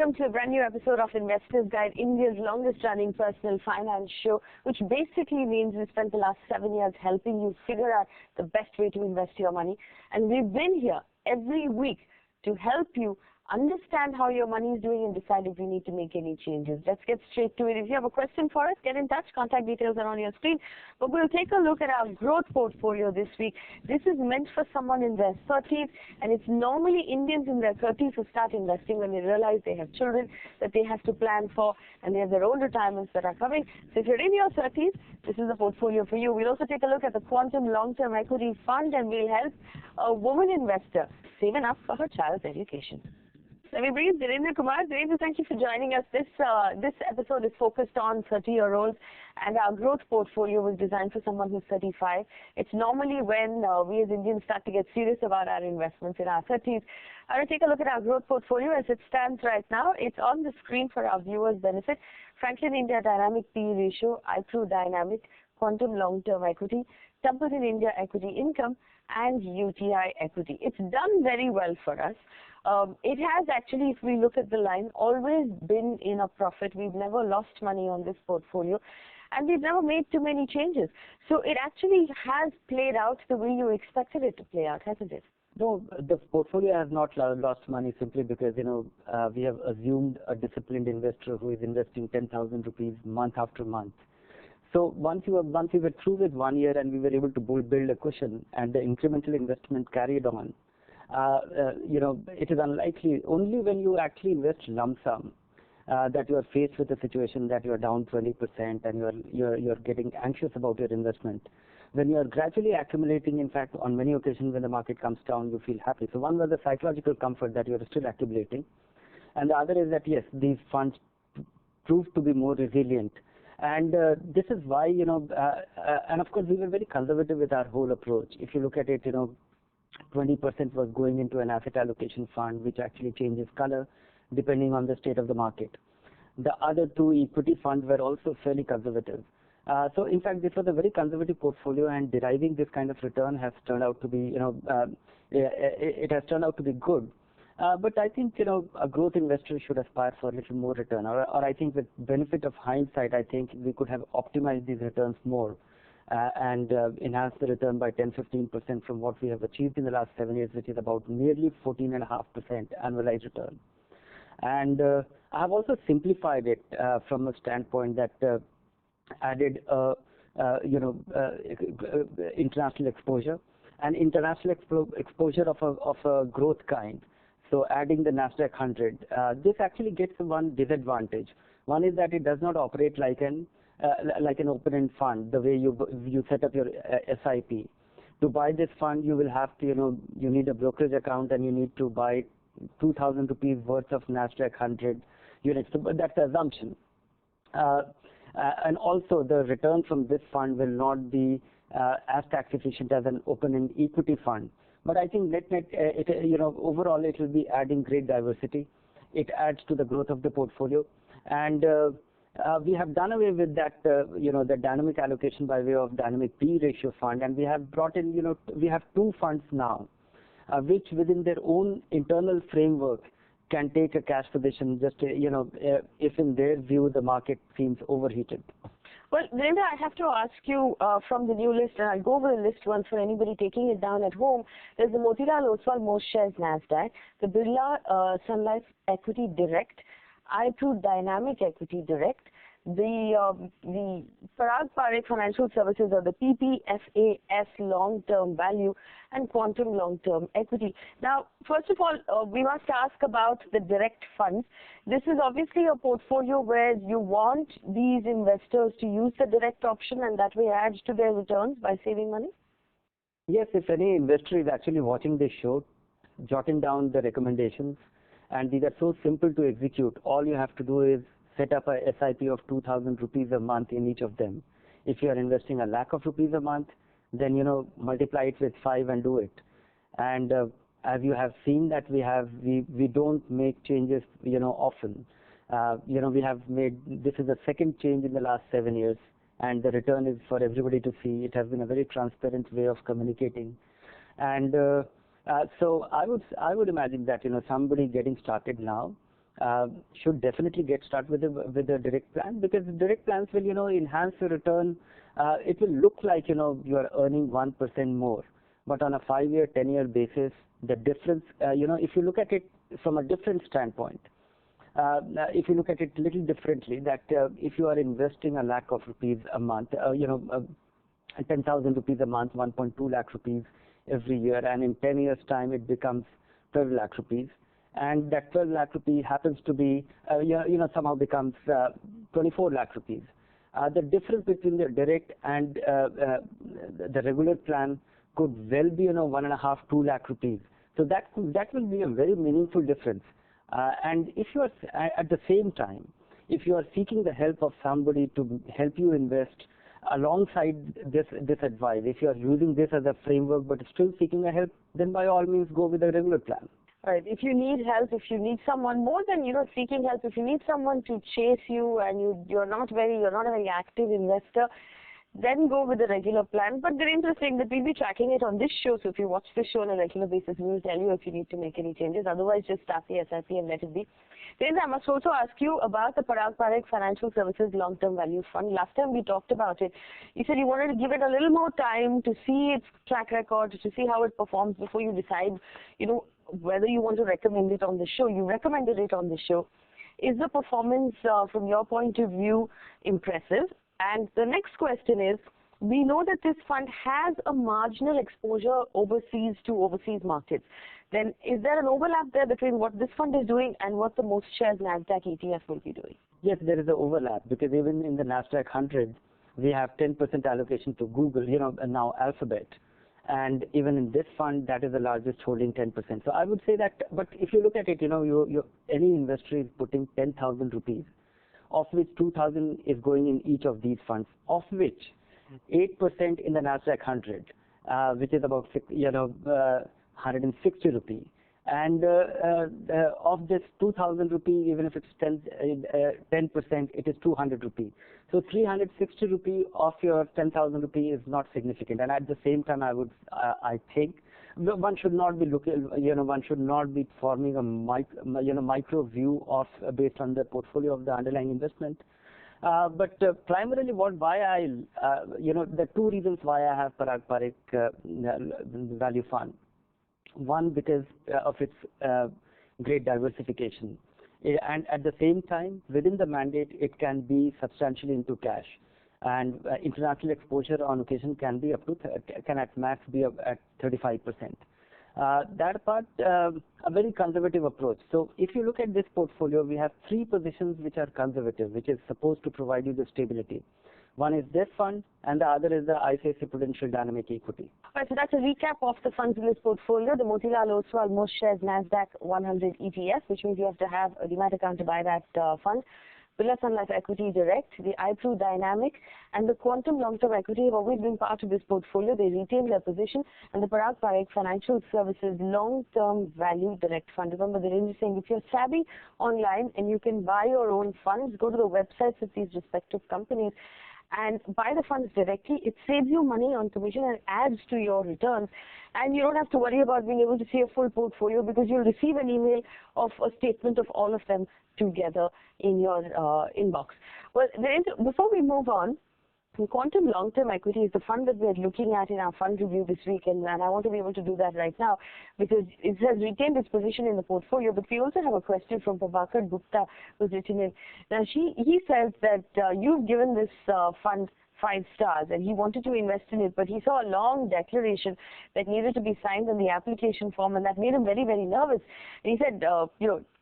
welcome to a brand new episode of Investors Guide, India's longest running personal finance show, which basically means we spent the last 7 years helping you figure out the best way to invest your money. And we've been here every week to help you understand how your money is doing and decide if you need to make any changes. Let's get straight to it. If you have a question for us, get in touch. Contact details are on your screen. But we'll take a look at our growth portfolio this week. This is meant for someone in their 30s, and it's normally Indians in their 30s who start investing when they realize they have children that they have to plan for, and they have their own retirements that are coming. So if you're in your 30s, this is the portfolio for you. We'll also take a look at the Quantum Long-Term Equity Fund, and we'll help a woman investor save enough for her child's education. Let me bring in Dhirendra Kumar. Dhirendra, thank you for joining us. This episode is focused on 30-year-olds, and our growth portfolio was designed for someone who's 35. It's normally when we as Indians start to get serious about our investments in our 30s. I want to take a look at our growth portfolio as it stands right now. It's on the screen for our viewers' benefit. Franklin India Dynamic PE Ratio, iPro Dynamic, Quantum Long-Term Equity, Templeton India Equity Income, and UTI Equity. It's done very well for us. It has actually, if we look at the line, always been in a profit. We've never lost money on this portfolio, and we've never made too many changes. So it actually has played out the way you expected it to play out, hasn't it? No, the portfolio has not lost money simply because, we have assumed a disciplined investor who is investing 10,000 rupees month after month. So once we were through with 1 year and we were able to build a cushion and the incremental investment carried on, it is unlikely, only when you actually invest lump sum, that you are faced with a situation that you are down 20% and you're getting anxious about your investment. When you are gradually accumulating, in fact, on many occasions when the market comes down, you feel happy. So one was the psychological comfort that you are still accumulating, and the other is that yes, these funds proved to be more resilient. And this is why, and of course we were very conservative with our whole approach. If you look at it, 20% was going into an asset allocation fund, which actually changes color depending on the state of the market. The other two equity funds were also fairly conservative. So in fact, this was a very conservative portfolio, and deriving this kind of return has turned out to be, it has turned out to be good. But I think, a growth investor should aspire for a little more return. Or I think with benefit of hindsight, I think we could have optimized these returns more and enhanced the return by 10-15% from what we have achieved in the last 7 years, which is about nearly 14.5% annualized return. And I have also simplified it from a standpoint that added, international exposure and international exposure of a growth kind. So adding the Nasdaq 100, this actually gets one disadvantage. One is that it does not operate like an open-end fund, the way you set up your SIP. To buy this fund, you will have to, you need a brokerage account and you need to buy 2,000 rupees worth of Nasdaq 100 units. But that's the assumption. And also the return from this fund will not be as tax efficient as an open-end equity fund. But I think net, overall it will be adding great diversity. It adds to the growth of the portfolio, and we have done away with that, the dynamic allocation by way of dynamic PE ratio fund, and we have brought in, we have two funds now, which within their own internal framework can take a cash position just, if in their view the market seems overheated. Well, Dhirendra, I have to ask you from the new list, and I'll go over the list once for anybody taking it down at home. There's the Motilal Oswal Most Shares Nasdaq, the Birla Sun Life Equity Direct, iPro Dynamic Equity Direct, the Parag Parekh Financial Services, or the PPFAS Long-Term Value, and Quantum Long-Term Equity. Now, first of all, we must ask about the direct funds. This is obviously a portfolio where you want these investors to use the direct option, and that way adds to their returns by saving money? Yes, if any investor is actually watching this show, jotting down the recommendations, and these are so simple to execute, all you have to do is set up a SIP of 2,000 rupees a month in each of them. If you are investing 1 lakh of rupees a month, then multiply it with 5 and do it. And as you have seen that we don't make changes often. We have made, this is the second change in the last 7 years, and the return is for everybody to see. It has been a very transparent way of communicating, and so I would imagine that somebody getting started now should definitely get started with the direct plan, because direct plans will, enhance your return. It will look like, you are earning 1% more, but on a 5-year, 10-year basis, the difference, if you look at it from a different standpoint, if you look at it a little differently, that if you are investing a lakh of rupees a month, 10,000 rupees a month, 1.2 lakh rupees every year, and in 10 years' time it becomes 12 lakh rupees, and that 12 lakh rupee happens to be, somehow becomes 24 lakh rupees. The difference between the direct and the regular plan could well be, 1.5, 2 lakh rupees. So that will be a very meaningful difference. And if you are at the same time, if you are seeking the help of somebody to help you invest alongside this advice, if you are using this as a framework but still seeking a help, then by all means go with a regular plan. All right. If you need help, if you need someone more than seeking help, if you need someone to chase you and you're not a very active investor, then go with the regular plan. But they're interesting that we'll be tracking it on this show. So if you watch this show on a regular basis, we will tell you if you need to make any changes. Otherwise, just start the SIP and let it be. Then I must also ask you about the Parag Parekh Financial Services Long-Term Value Fund. Last time we talked about it, you said you wanted to give it a little more time to see its track record, to see how it performs before you decide, whether you want to recommend it on the show. You recommended it on the show. Is the performance, from your point of view, impressive? And the next question is, we know that this fund has a marginal exposure overseas to overseas markets. Then is there an overlap there between what this fund is doing and what the most shares NASDAQ ETF will be doing? Yes, there is an overlap, because even in the NASDAQ 100, we have 10% allocation to Google, and now Alphabet. And even in this fund, that is the largest holding, 10%. So I would say that, but if you look at it, any investor is putting 10,000 rupees, of which 2,000 is going in each of these funds, of which 8% in the NASDAQ 100, which is about 160 rupee. And of this 2,000 rupee, even if it's 10%, it is 200 rupee. So 360 rupee of your 10,000 rupee is not significant. And at the same time, I think one should not be looking, one should not be forming a micro view of based on the portfolio of the underlying investment. But primarily, the two reasons why I have Parag Parekh Value Fund. One, because of its great diversification, and at the same time, within the mandate, it can be substantially into cash, and international exposure on occasion can be up to can at max be up at 35%. That part, a very conservative approach. So if you look at this portfolio, we have 3 positions which are conservative, which is supposed to provide you the stability. One is this fund, and the other is the ICICI Prudential Dynamic Equity. All right, so that's a recap of the funds in this portfolio. The Motilal Oswal Most Shares NASDAQ 100 ETF, which means you have to have a demat account to buy that fund. Birla Sun Life Equity Direct, the iPru Dynamic, and the Quantum Long-Term Equity have always been part of this portfolio. They retain their position. And the Parag Parekh Financial Services Long-Term Value Direct Fund. Remember, they're saying if you're savvy online and you can buy your own funds, go to the websites of these respective companies and buy the funds directly. It saves you money on commission and adds to your returns. And you don't have to worry about being able to see a full portfolio, because you'll receive an email of a statement of all of them together in your inbox. Well, before we move on, Quantum Long-Term Equity is the fund that we're looking at in our fund review this week, and I want to be able to do that right now because it has retained its position in the portfolio. But we also have a question from Prabhakar Gupta, who's written in. Now, he says that you've given this fund 5 stars, and he wanted to invest in it, but he saw a long declaration that needed to be signed on the application form, and that made him very, very nervous. And he said,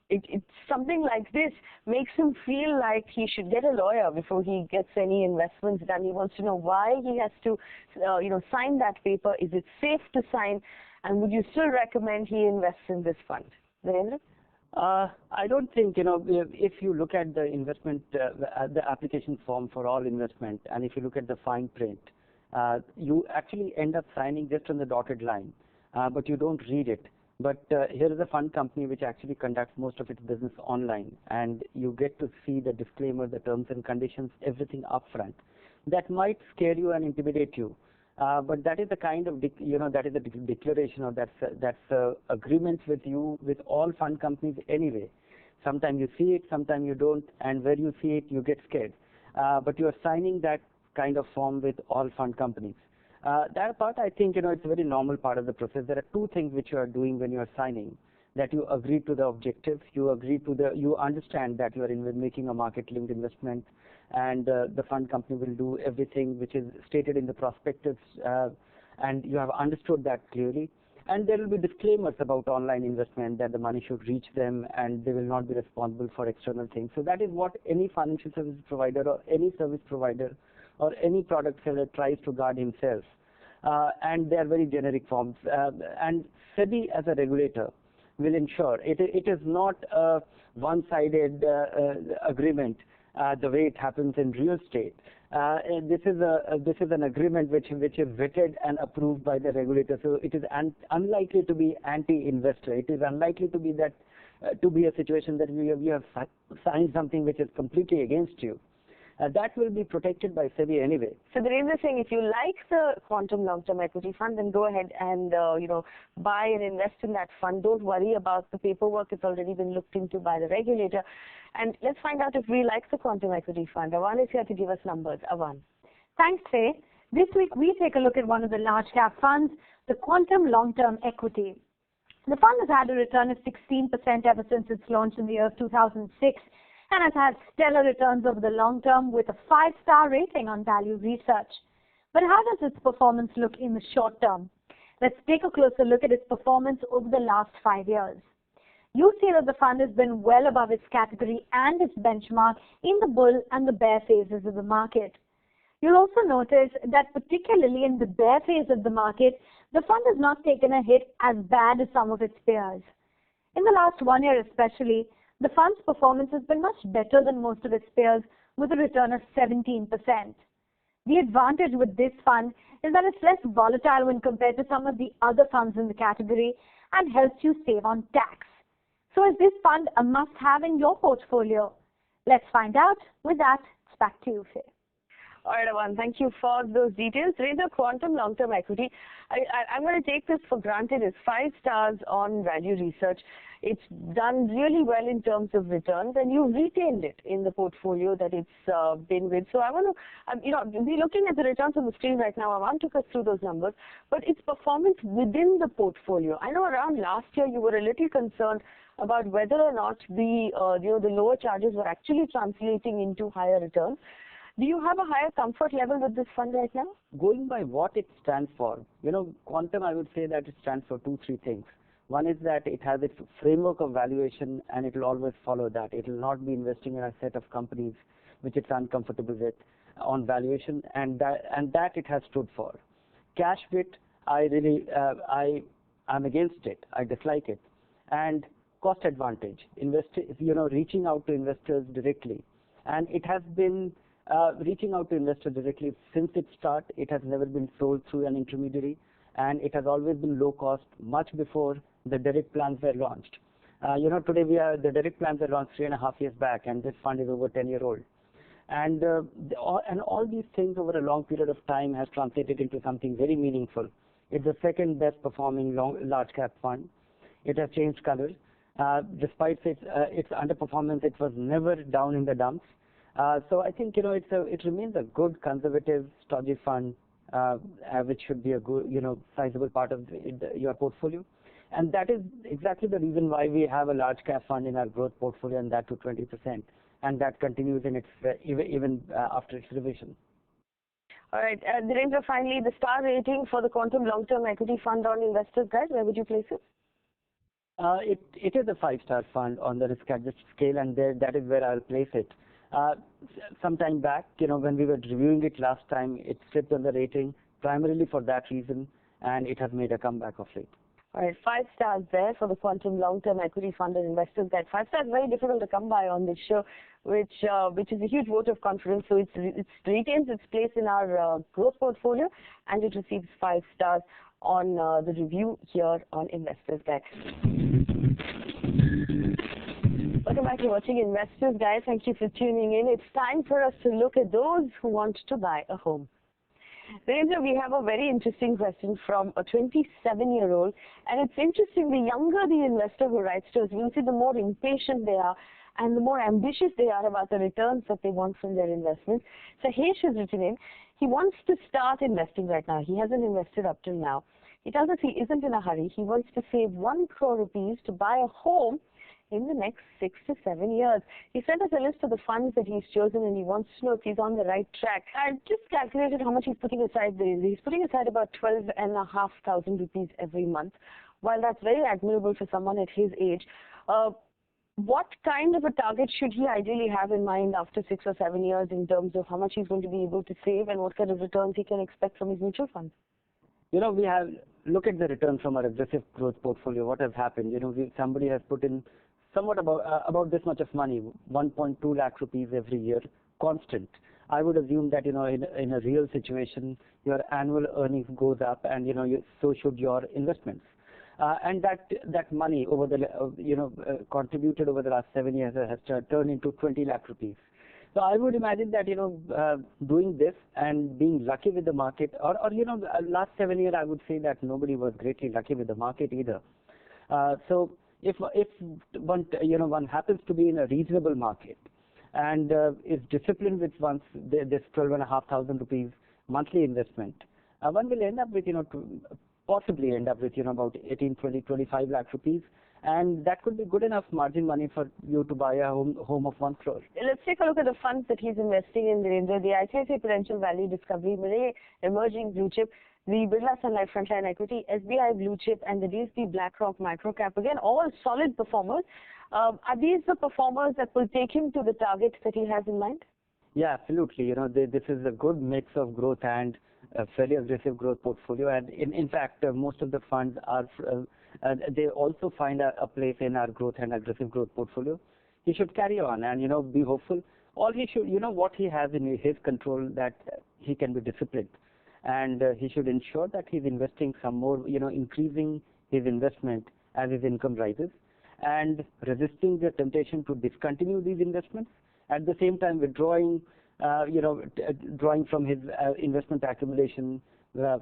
it's something like this makes him feel like he should get a lawyer before he gets any investments done. He wants to know why he has to, sign that paper. Is it safe to sign? And would you still recommend he invests in this fund? Narendra? I don't think, if you look at the investment, the application form for all investment, and if you look at the fine print, you actually end up signing just on the dotted line, but you don't read it. But here is a fund company which actually conducts most of its business online, and you get to see the disclaimer, the terms and conditions, everything upfront. That might scare you and intimidate you, but that is the kind of that is a declaration, or that's agreement with you with all fund companies anyway. Sometimes you see it, sometimes you don't, and where you see it, you get scared. But you are signing that kind of form with all fund companies. That part, I think, it's a very normal part of the process. There are two things which you are doing when you are signing. That you agree to the objective, you understand that you are making a market-linked investment, and the fund company will do everything which is stated in the prospectus, and you have understood that clearly. And there will be disclaimers about online investment, that the money should reach them and they will not be responsible for external things. So that is what any financial service provider or any service provider or any product seller tries to guard himself. And they are very generic forms. And SEBI as a regulator will ensure it is not a one-sided agreement the way it happens in real estate. This is an agreement which is vetted and approved by the regulator. So it is unlikely to be anti-investor. It is unlikely to be that to be a situation that you have signed something which is completely against you. That will be protected by SEBI anyway. So the reason is saying, if you like the quantum long-term equity fund, then go ahead and buy and invest in that fund. Don't worry about the paperwork; it's already been looked into by the regulator. And let's find out if we like the quantum equity fund. Avan is here to give us numbers. Avan. Thanks, Faye. This week we take a look at one of the large cap funds, the quantum long-term equity. The fund has had a return of 16% ever since its launch in the year of 2006. And has had stellar returns over the long term with a 5-star rating on value research. But how does its performance look in the short term? Let's take a closer look at its performance over the last 5 years. You see that the fund has been well above its category and its benchmark in the bull and the bear phases of the market. You'll also notice that particularly in the bear phase of the market, the fund has not taken a hit as bad as some of its peers. In the last 1 year especially, the fund's performance has been much better than most of its peers, with a return of 17%. The advantage with this fund is that it's less volatile when compared to some of the other funds in the category and helps you save on tax. So is this fund a must-have in your portfolio? Let's find out. With that, it's back to you, Faye. All right, Avan, thank you for those details. Ranger Quantum Long-Term Equity, I'm going to take this for granted. It's 5 stars on value research. It's done really well in terms of returns, and you retained it in the portfolio that it's been with. So I want to, be looking at the returns on the screen right now. Avan took us through those numbers, but its performance within the portfolio. I know around last year you were a little concerned about whether or not the lower charges were actually translating into higher returns. Do you have a higher comfort level with this fund right now? Going by what it stands for, quantum, I would say that it stands for 2-3 things. One is that it has its framework of valuation, and it will always follow that. It will not be investing in a set of companies which it's uncomfortable with on valuation, and that it has stood for. Cash bit, I'm against it. I dislike it. And cost advantage, reaching out to investors directly, and it has been reaching out to investors directly since its start. It has never been sold through an intermediary, and it has always been low cost, much before the direct plans were launched. Today the direct plans were launched 3.5 years back, and this fund is over 10-year-old. And all these things over a long period of time has translated into something very meaningful. It's the second best performing large cap fund. It has changed colors. Despite its underperformance, it was never down in the dumps. So I think it remains a good conservative stodgy fund, which should be a good sizable part of your portfolio, and that is exactly the reason why we have a large cap fund in our growth portfolio, and that to 20%, and that continues in its even after its revision. All right, Dhirendra, finally, the star rating for the Quantum Long-Term Equity Fund on Investors Guide, where would you place it? It is a 5-star fund on the risk-adjusted scale, and that is where I'll place it. Some time back, when we were reviewing it last time, it slipped on the rating primarily for that reason, and it has made a comeback of late. All right, 5 stars there for the Quantum Long-Term Equity Fund and Investors Guide. 5 stars very difficult to come by on this show, which is a huge vote of confidence. So it retains its place in our growth portfolio, and it receives 5 stars on the review here on Investors Guide. Welcome back to watching Investors Guide. Thank you for tuning in. It's time for us to look at those who want to buy a home. Narendra, we have a very interesting question from a 27-year-old, and it's interesting, the younger the investor who writes to us, we'll see the more impatient they are and the more ambitious they are about the returns that they want from their investments. So Hesh has written in, he wants to start investing right now. He hasn't invested up till now. He tells us he isn't in a hurry. He wants to save 1 crore rupees to buy a home in the next 6 to 7 years. He sent us a list of the funds that he's chosen, and he wants to know if he's on the right track. I just calculated how much he's putting aside there. He's putting aside about 12,500 rupees every month. While that's very admirable for someone at his age, what kind of a target should he ideally have in mind after 6 or 7 years in terms of how much he's going to be able to save and what kind of returns he can expect from his mutual funds? We have look at the return from our aggressive growth portfolio. What has happened? Somebody has put in somewhat about this much of money, 1.2 lakh rupees every year, constant. I would assume that in a real situation, your annual earnings goes up, and so should your investments. And that money over the contributed over the last 7 years has turned into 20 lakh rupees. So I would imagine that doing this and being lucky with the market, or last 7 years I would say that nobody was greatly lucky with the market either. So if one happens to be in a reasonable market and is disciplined with this 12,500 rupees monthly investment, one will end up with possibly end up with about 18, 20, 25 lakh rupees, and that could be good enough margin money for you to buy a home of 1 crore. Let's take a look at the funds that he's investing in, Narendra. The ICICI Prudential Value Discovery, Mirae Emerging Blue Chip, the Birla Sun Life Frontline Equity, SBI Blue Chip, and the DSP BlackRock Micro Cap. Again, all solid performers. Are these the performers that will take him to the target that he has in mind? Yeah, absolutely. This is a good mix of growth and a fairly aggressive growth portfolio, and in fact, most of the funds are they also find a place in our growth and aggressive growth portfolio. He should carry on and be hopeful. All he should, what he has in his control, that he can be disciplined, and he should ensure that he's investing some more, increasing his investment as his income rises, and resisting the temptation to discontinue these investments. At the same time, withdrawing, drawing from his investment accumulation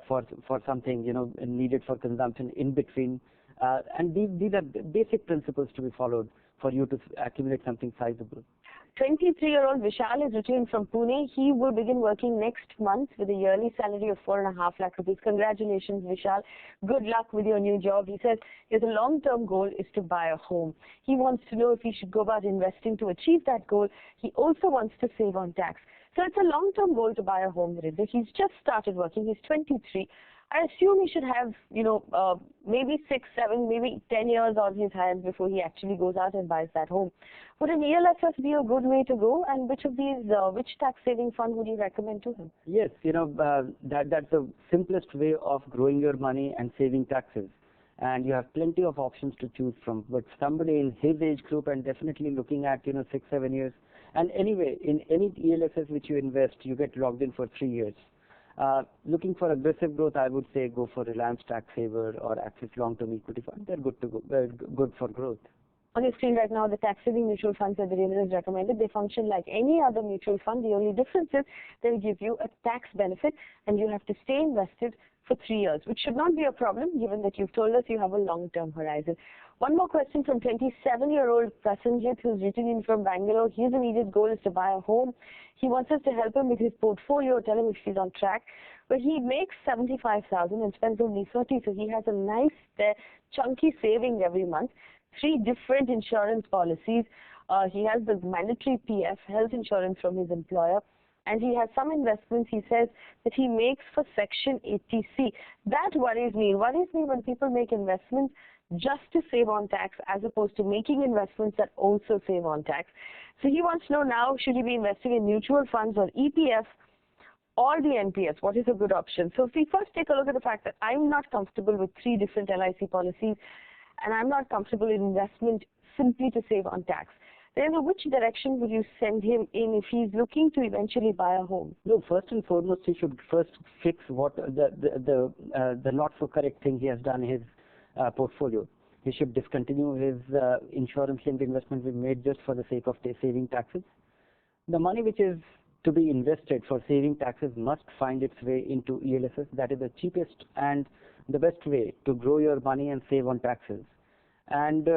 for something needed for consumption in between. And these are basic principles to be followed for you to accumulate something sizable. 23-year-old Vishal is returning from Pune. He will begin working next month with a yearly salary of 4.5 lakh rupees. Congratulations, Vishal. Good luck with your new job. He says his long-term goal is to buy a home. He wants to know if he should go about investing to achieve that goal. He also wants to save on tax. So it's a long-term goal to buy a home. He's just started working. He's 23. I assume he should have, maybe 6, 7, maybe 10 years on his hands before he actually goes out and buys that home. Would an ELSS be a good way to go? And which of these, which tax saving fund would you recommend to him? Yes, that's the simplest way of growing your money and saving taxes. And you have plenty of options to choose from. But somebody in his age group, and definitely looking at 6, 7 years. And anyway, in any ELSS which you invest, you get logged in for 3 years. Looking for aggressive growth, I would say go for Reliance Tax Saver or Axis Long-Term Equity Fund. They're good to go, good for growth. On your screen right now, the tax-saving mutual funds that Narendra has recommended, they function like any other mutual fund. The only difference is they'll give you a tax benefit, and you have to stay invested for 3 years, which should not be a problem given that you've told us you have a long-term horizon. One more question from 27-year-old Prasanjit, who's written in from Bangalore. His immediate goal is to buy a home. He wants us to help him with his portfolio, tell him if he's on track. But he makes 75,000 and spends only 30, so he has a nice, chunky saving every month. 3 different insurance policies. He has the mandatory PF, health insurance from his employer. And he has some investments, he says, that he makes for Section 80C. That worries me. It worries me when people make investments just to save on tax as opposed to making investments that also save on tax. So he wants to know now, should he be investing in mutual funds or EPF or the NPS? What is a good option? So if we first take a look at the fact that I'm not comfortable with 3 different LIC policies, and I'm not comfortable in investment simply to save on tax, then which direction would you send him in if he's looking to eventually buy a home? No, first and foremost, he should first fix what the not so correct thing he has done in his portfolio. He should discontinue his insurance-linked investment we made just for the sake of saving taxes. The money which is to be invested for saving taxes must find its way into ELSS. That is the cheapest and the best way to grow your money and save on taxes. And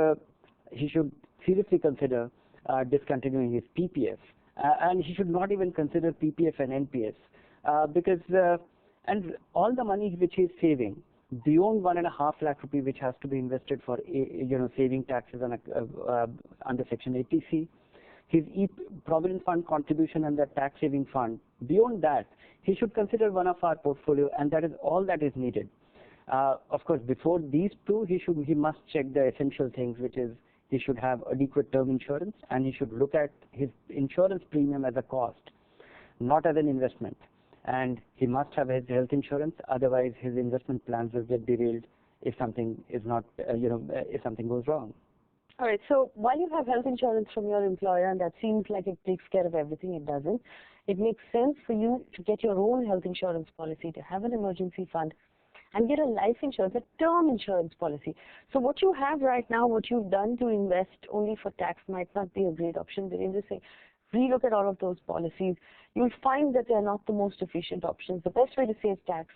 he should seriously consider discontinuing his PPF. And he should not even consider PPF and NPS because and all the money which he is saving beyond 1.5 lakh rupee, which has to be invested for saving taxes on under Section 80C, his Provident Fund contribution and the tax saving fund. Beyond that, he should consider one of our portfolio, and that is all that is needed. Of course, before these two, he must check the essential things, which is he should have adequate term insurance, and he should look at his insurance premium as a cost, not as an investment. And he must have his health insurance, otherwise his investment plans will get derailed if something is not, if something goes wrong. All right, so while you have health insurance from your employer, and that seems like it takes care of everything, it doesn't. It makes sense for you to get your own health insurance policy, to have an emergency fund, and get a life insurance, a term insurance policy. So what you have right now, what you've done to invest only for tax might not be a great option. They're just saying, relook at all of those policies. You'll find that they're not the most efficient options. The best way to save tax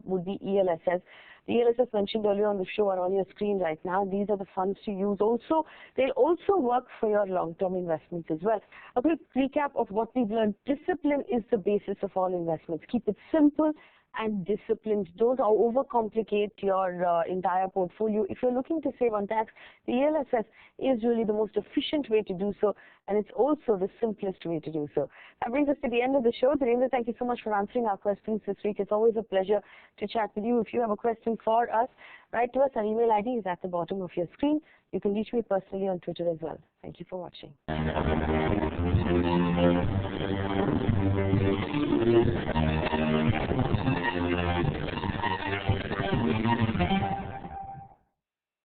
would be ELSS. The ELSS mentioned earlier on the show are on your screen right now. These are the funds to use. Also, they'll also work for your long-term investments as well. A quick recap of what we've learned. Discipline is the basis of all investments. Keep it simple and disciplined. Don't overcomplicate your entire portfolio. If you're looking to save on tax, the ELSS is really the most efficient way to do so, and it's also the simplest way to do so. That brings us to the end of the show. Dhirendra, thank you so much for answering our questions this week. It's always a pleasure to chat with you. If you have a question for us, write to us. Our email ID is at the bottom of your screen. You can reach me personally on Twitter as well. Thank you for watching.